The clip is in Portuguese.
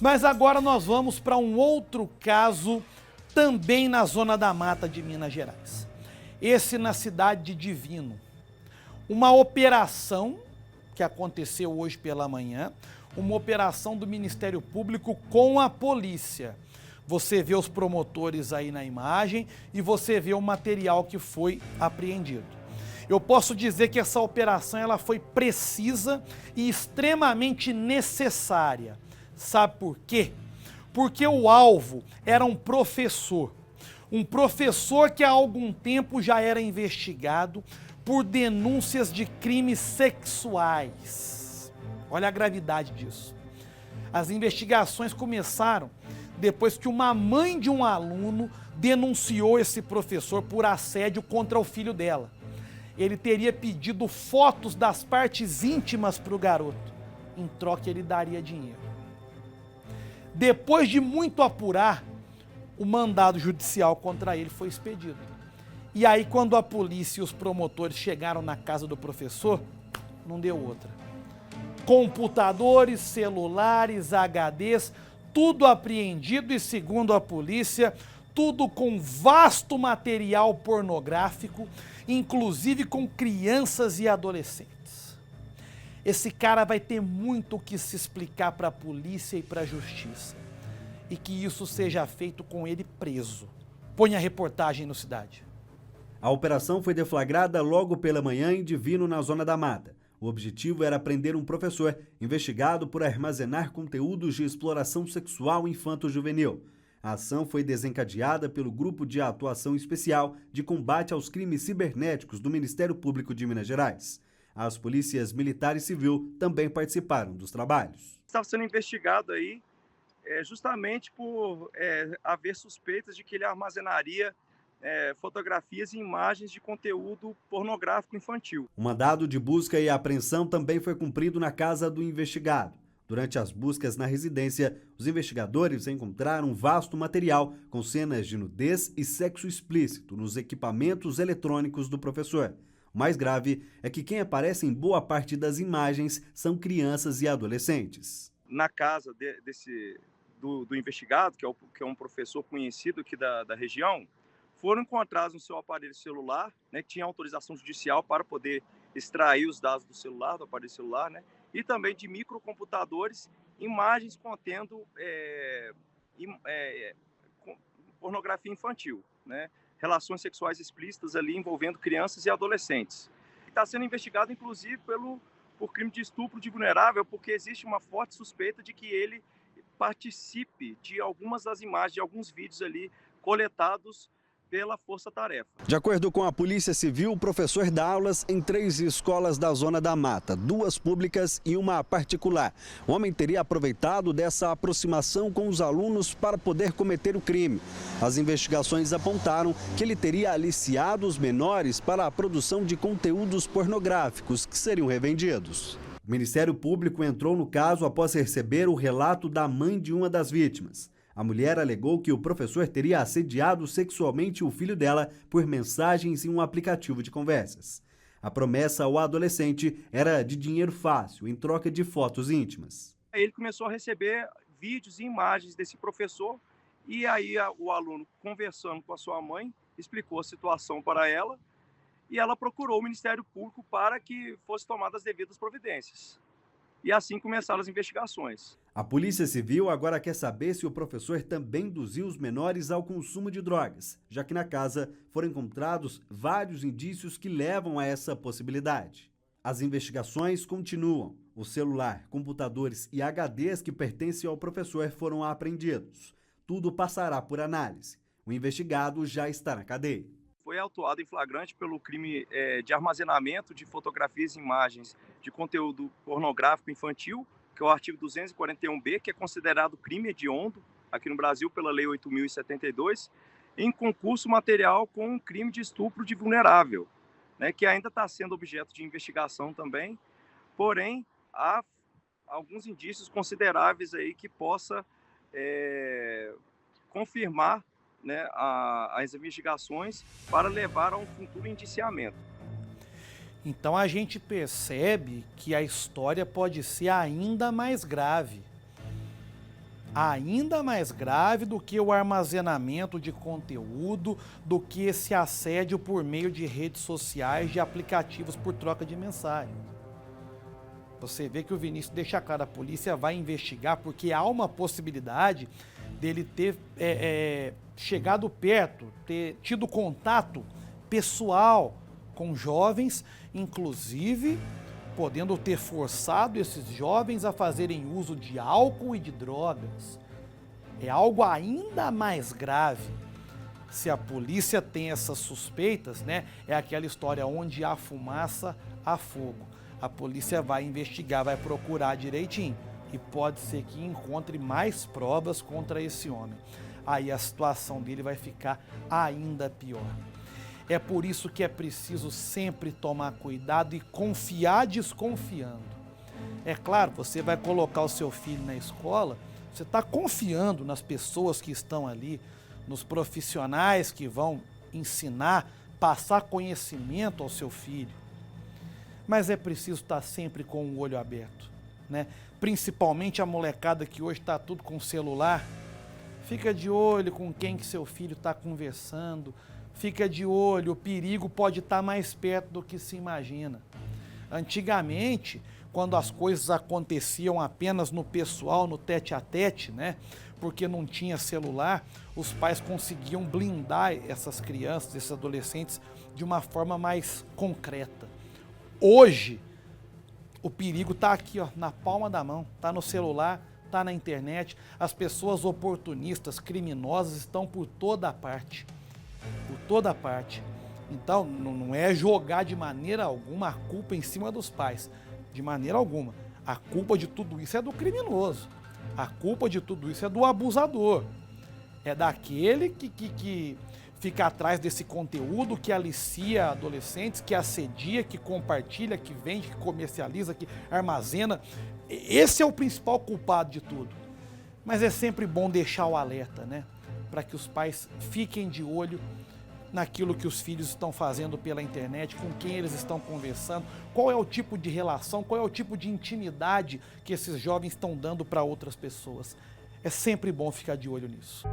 Mas agora nós vamos para um outro caso, também na Zona da Mata de Minas Gerais. Esse na cidade de Divino. Uma operação que aconteceu hoje pela manhã, uma operação do Ministério Público com a polícia. Você vê os promotores aí na imagem e você vê o material que foi apreendido. Eu posso dizer que essa operação ela foi precisa e extremamente necessária. Sabe por quê? Porque o alvo era um professor que há algum tempo já era investigado por denúncias de crimes sexuais. Olha a gravidade disso. As investigações começaram depois que uma mãe de um aluno denunciou esse professor por assédio contra o filho dela. Ele teria pedido fotos das partes íntimas para o garoto. Em troca, ele daria dinheiro. Depois de muito apurar, o mandado judicial contra ele foi expedido. E aí, quando a polícia e os promotores chegaram na casa do professor, não deu outra. Computadores, celulares, HDs, tudo apreendido e, segundo a polícia, tudo com vasto material pornográfico, inclusive com crianças e adolescentes. Esse cara vai ter muito o que se explicar para a polícia e para a justiça. E que isso seja feito com ele preso. Põe a reportagem no Cidade. A operação foi deflagrada logo pela manhã em Divino, na Zona da Mata. O objetivo era prender um professor investigado por armazenar conteúdos de exploração sexual infanto-juvenil. A ação foi desencadeada pelo Grupo de Atuação Especial de Combate aos Crimes Cibernéticos do Ministério Público de Minas Gerais. As polícias militar e civil também participaram dos trabalhos. Estava sendo investigado aí justamente por haver suspeitas de que ele armazenaria fotografias e imagens de conteúdo pornográfico infantil. O mandado de busca e apreensão também foi cumprido na casa do investigado. Durante as buscas na residência, os investigadores encontraram um vasto material com cenas de nudez e sexo explícito nos equipamentos eletrônicos do professor. O mais grave é que quem aparece em boa parte das imagens são crianças e adolescentes. Na casa do investigado, que é um professor conhecido aqui da região, foram encontrados no seu aparelho celular, né, que tinha autorização judicial para poder extrair os dados do celular, do aparelho celular, né, e também de microcomputadores, imagens contendo pornografia infantil, né, relações sexuais explícitas ali envolvendo crianças e adolescentes. Está sendo investigado, inclusive, por crime de estupro de vulnerável, porque existe uma forte suspeita de que ele participe de algumas das imagens, de alguns vídeos ali coletados pela Força Tarefa. De acordo com a Polícia Civil, o professor dá aulas em 3 escolas da Zona da Mata, 2 públicas e uma particular. O homem teria aproveitado dessa aproximação com os alunos para poder cometer o crime. As investigações apontaram que ele teria aliciado os menores para a produção de conteúdos pornográficos que seriam revendidos. O Ministério Público entrou no caso após receber o relato da mãe de uma das vítimas. A mulher alegou que o professor teria assediado sexualmente o filho dela por mensagens em um aplicativo de conversas. A promessa ao adolescente era de dinheiro fácil, em troca de fotos íntimas. Ele começou a receber vídeos e imagens desse professor e aí o aluno, conversando com a sua mãe, explicou a situação para ela e ela procurou o Ministério Público para que fossem tomadas as devidas providências. E assim começaram as investigações. A Polícia Civil agora quer saber se o professor também induziu os menores ao consumo de drogas, já que na casa foram encontrados vários indícios que levam a essa possibilidade. As investigações continuam. O celular, computadores e HDs que pertencem ao professor foram apreendidos. Tudo passará por análise. O investigado já está na cadeia. Foi autuado em flagrante pelo crime de armazenamento de fotografias e imagens de conteúdo pornográfico infantil, que é o artigo 241B, que é considerado crime hediondo aqui no Brasil pela Lei 8.072, em concurso material com um crime de estupro de vulnerável, né, que ainda está sendo objeto de investigação também, porém há alguns indícios consideráveis aí que possa confirmar, né, as investigações para levar a um futuro indiciamento. Então a gente percebe que a história pode ser ainda mais grave. ainda mais grave do que o armazenamento de conteúdo, do que esse assédio por meio de redes sociais, de aplicativos por troca de mensagem. Você vê que o Vinícius deixa claro, a polícia vai investigar, porque há uma possibilidade dele ter chegado perto, ter tido contato pessoal com jovens, inclusive podendo ter forçado esses jovens a fazerem uso de álcool e de drogas. É algo ainda mais grave. Se a polícia tem essas suspeitas, né? É aquela história onde há fumaça, há fogo. A polícia vai investigar, vai procurar direitinho e pode ser que encontre mais provas contra esse homem. Aí a situação dele vai ficar ainda pior. É por isso que é preciso sempre tomar cuidado e confiar desconfiando. É claro, você vai colocar o seu filho na escola, você está confiando nas pessoas que estão ali, nos profissionais que vão ensinar, passar conhecimento ao seu filho. Mas é preciso estar sempre com o olho aberto, né? Principalmente a molecada que hoje está tudo com celular. Fica de olho com quem que seu filho está conversando. Fica de olho, o perigo pode estar mais perto do que se imagina. Antigamente, quando as coisas aconteciam apenas no pessoal, no tete-a-tete, né? Porque não tinha celular, os pais conseguiam blindar essas crianças, esses adolescentes, de uma forma mais concreta. Hoje, o perigo está aqui, ó, na palma da mão, está no celular, está na internet. As pessoas oportunistas, criminosas estão por toda parte. Por toda parte. Então, não é jogar de maneira alguma a culpa em cima dos pais. De maneira alguma. A culpa de tudo isso é do criminoso. A culpa de tudo isso é do abusador. É daquele que fica atrás desse conteúdo, que alicia adolescentes, que assedia, que compartilha, que vende, que comercializa, que armazena. Esse é o principal culpado de tudo. Mas é sempre bom deixar o alerta, né? Para que os pais fiquem de olho naquilo que os filhos estão fazendo pela internet, com quem eles estão conversando, qual é o tipo de relação, qual é o tipo de intimidade que esses jovens estão dando para outras pessoas. É sempre bom ficar de olho nisso.